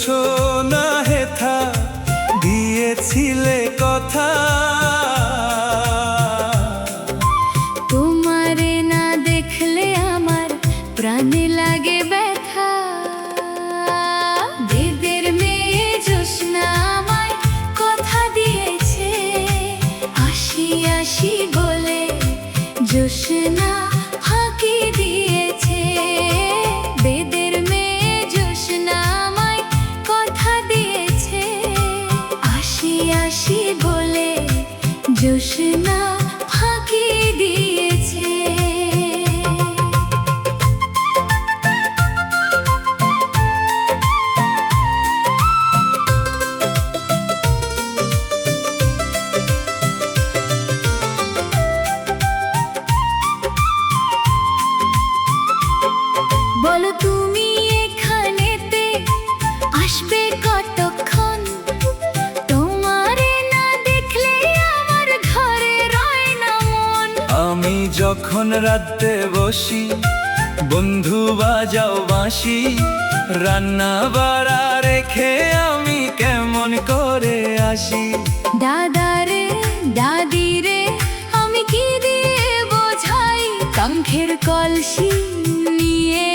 সোনা হেথা দিয়েছিলে কথা, তোমারে না দেখলে আমার প্রাণে লাগে ব্যথা। দেদের মেয়ে জোসনা আমায় কথা দিয়েছে, আসি আসি বলে জোসনা ফাঁকি দিয়েছে। বেদের মেয়ে জোসনা আমায় কথা দিয়েছে, আসি আসি বলে জোসনা ফাঁকি দিয়েছে। বলো তুমি এখানেতে আসবে কতক্ষণ, তোমারে না দেখলে আমার ঘরে রয় না মন। আমি যখন রাতে বসি বন্ধু বাজাও বাঁশি, রান্না বাড়া রেখে আমি কেমন করে আসি। দাদারে দাদিরে আমি কি দিয়ে বোঝাই, কাঙ্খের কলসি নিয়ে